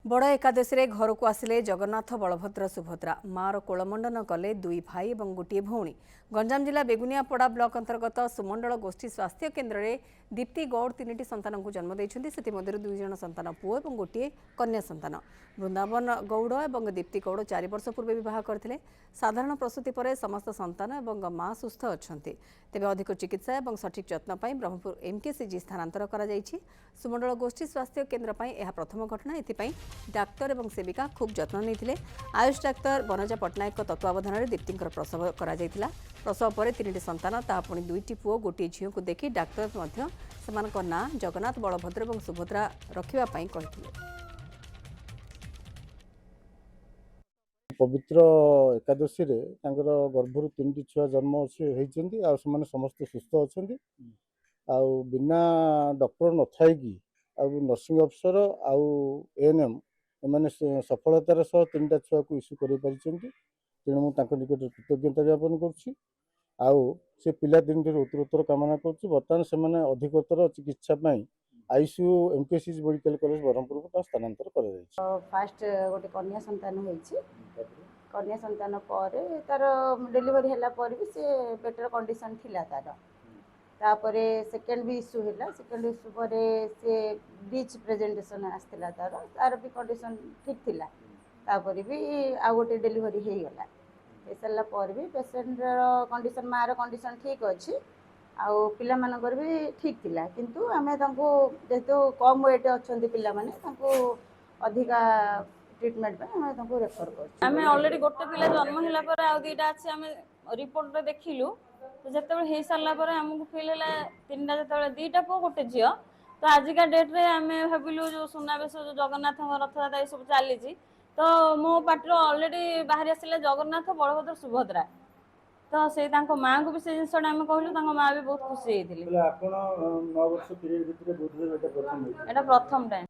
बड़ एकादशी घर को आसिले जगन्नाथ बलभद्र सुभद्रा मार कोलमंडन कले दुई भाई और गोटे भौणी। गंजाम जिला बेगुनियापड़ा ब्लॉक अंतर्गत सुमंडल गोष्ठी स्वास्थ्य केन्द्र में दीप्ति गौड़ तीन संतान को जन्म देते से दुई जन संतान पुओ और गोटे कन्या संतान। वृंदावन गौड़ और दीप्ति गौड़ 4 वर्ष पूर्व बह करते। साधारण प्रसूति पर समस्त संतान और माँ सुस्थ अच्छा तेज अधिक चिकित्सा और सठिक जत्न ब्रह्मपुर एमकेसीजी स्थानांतर कर सुमंडल गोष्ठी स्वास्थ्य केन्द्र यह प्रथम घटना। एथिपाई डाक्तर और सेविका खूब जत्न नहीं। आयुष डाक्तर बनजा पट्टनायक तत्वावधान में दीप्ति प्रसव कर प्रसव पर 3 संतान ता पुणी 2टी पुओ गोटे झील को देखि डाक्तर ना जगन्नाथ बलभद्र और सुभद्रा रखापी कहते। पवित्र एकादशी रे गर्भर 3टी छुआ जन्म होती समस्त सुस्थ अच्छा बिना डॉक्टर न था कि नर्सिंग अफसर आउ एएनएम मैंने सफलतार सह 3टा छुआ को इश्यू कर तेणु मुझे निकट कृतज्ञता ज्ञापन कर से पिला दिन उत्तरोत्तर कामना कर बर्तमान से अधिकतर चिकित्सा ICU MKCG medical college Brahmapur को स्थानांतर कर फास्ट गोटे कन्या संतान होती कन्या संतान पर तार डेलीवरी है भी से बेटर कंडीशन थिला तापर सेकेंड भी इश्यू है सेकेंड इश्यू पर से बीच प्रेजेंटेशन आसला तार भी कंडीशन ठीक थिला तापर भी आ गोटे डेलीवरी हो गला हो सारा पर भी पेसेंट कंडीशन मार कंडीशन ठीक अच्छी आउ पिला मानकर भी ठीक थिला किंतु आमे तांको जेहेतु कम वेट अच्छा पिला माने तांको अधिका ट्रीटमेंट आमे तांको रेफर कर आमे ऑलरेडी गोटे पिला जन्म होला पर आ दुईटा अछि आमे रिपोर्ट रे देखिलु तो जते हो सारा पर हमको फील है 3टा जो 2टा पुओ गोटे झील तो आजिका डेट रे आमे भाविलु जो सुनाबेश जो जगन्नाथ रथयात्रा सब चली तो मो पाटर ऑलरेडी बाहरी आसिले जगन्नाथ बलभद्र सुभद्रा तो से माँ को भी से जिनसा कहलु माँ भी बहुत खुशी होती। आप 9 वर्ष पीरियड भितर बोध प्रथम टाइम